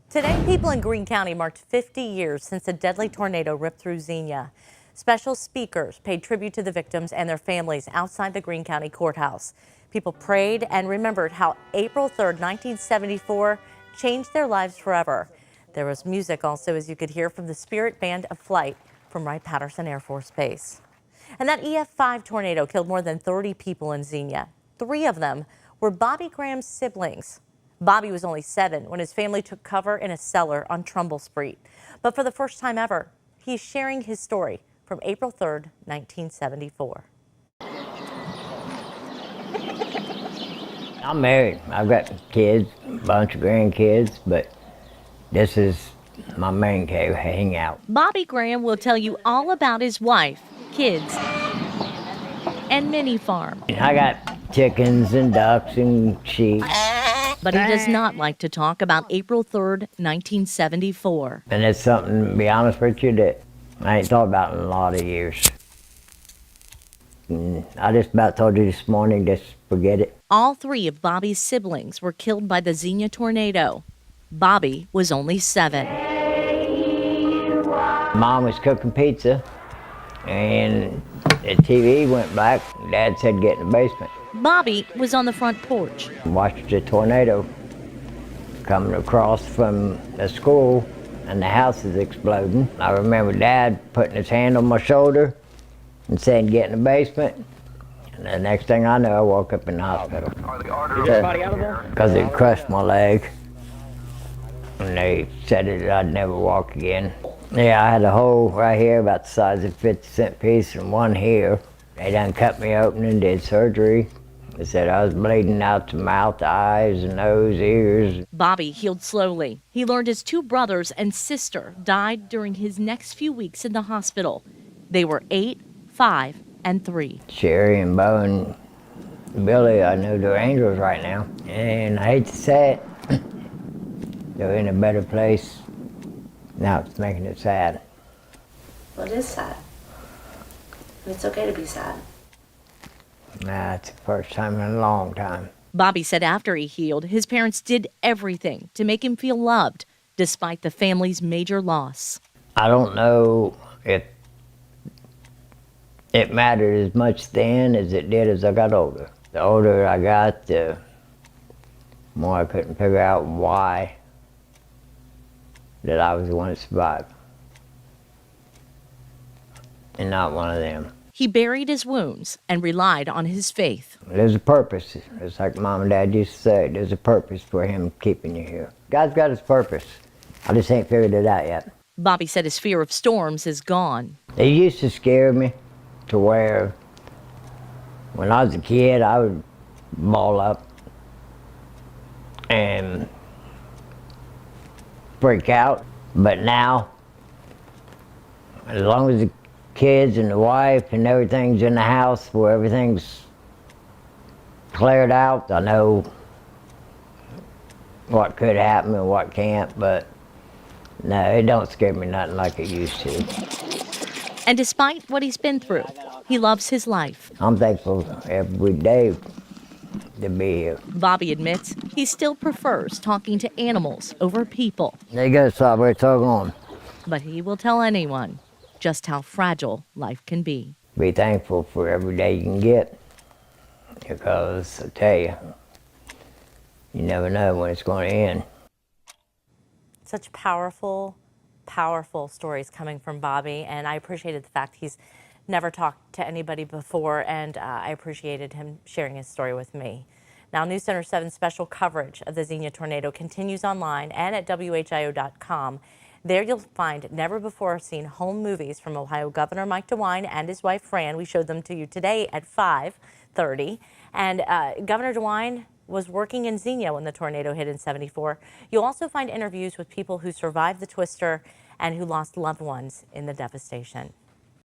Today, people in Greene County marked 50 years since a deadly tornado ripped through Xenia. Special speakers paid tribute to the victims and their families outside the Greene County Courthouse. People prayed and remembered how April 3rd, 1974 changed their lives forever. There was music also, as you could hear, from the Spirit Band of Flight from Wright-Patterson Air Force Base. And that EF5 tornado killed more than 30 people in Xenia. 3 of them were Bobby Graham's siblings. Bobby was only 7 when his family took cover in a cellar on Trumbull Street. But for the first time ever, he's sharing his story from April 3rd, 1974. I'm married. I've got kids, a bunch of grandkids, but this is my main cave hangout. Bobby Graham will tell you all about his wife, kids, and mini farm. I got chickens and ducks and sheep. But he does not like to talk about April 3rd, 1974. And it's something, to be honest with you, that I ain't thought about in a lot of years. I just about told you this morning, just forget it. All 3 of Bobby's siblings were killed by the Xenia tornado. Bobby was only 7. Mom was cooking pizza, and the TV went black. Dad said, get in the basement. Bobby was on the front porch. Watched the tornado coming across from the school, and the house is exploding. I remember Dad putting his hand on my shoulder and saying, get in the basement. And the next thing I know, I woke up in the hospital. Because it crushed my leg. And they said that I'd never walk again. Yeah, I had a hole right here about the size of a 50-cent piece and one here. They done cut me open and did surgery. They said I was bleeding out the mouth, the eyes, the nose, ears. Bobby healed slowly. He learned his 2 brothers and sister died during his next few weeks in the hospital. They were 8, 5, and 3. Sherry and Bo and Billy, I know they're angels right now. And I hate to say it, they're in a better place. Now it's making it sad. Well, it is sad. It's okay to be sad. Nah, it's the first time in a long time. Bobby said after he healed, his parents did everything to make him feel loved, despite the family's major loss. I don't know if it mattered as much then as it did as I got older. The older I got, the more I couldn't figure out why that I was the one that survived, and not one of them. He buried his wounds and relied on his faith. There's a purpose. It's like Mom and Dad used to say, there's a purpose for him keeping you here. God's got his purpose. I just ain't figured it out yet. Bobby said his fear of storms is gone. They used to scare me to where when I was a kid, I would ball up and freak out. But now, as long as the kids and the wife and everything's in the house where everything's cleared out, I know what could happen and what can't, but no, it don't scare me nothing like it used to. And despite what he's been through, he loves his life. I'm thankful every day to be here. Bobby admits he still prefers talking to animals over people. There you go, Strawberry, it's all gone. But he will tell anyone just how fragile life can be. Be thankful for every day you can get, because I tell you, you never know when it's going to end. Such powerful, powerful stories coming from Bobby, and I appreciated the fact he's never talked to anybody before, and I appreciated him sharing his story with me. Now, News Center 7 special coverage of the Xenia tornado continues online and at WHIO.com. There you'll find never-before-seen home movies from Ohio Governor Mike DeWine and his wife Fran. We showed them to you today at 5:30. And Governor DeWine was working in Xenia when the tornado hit in '74. You'll also find interviews with people who survived the twister and who lost loved ones in the devastation.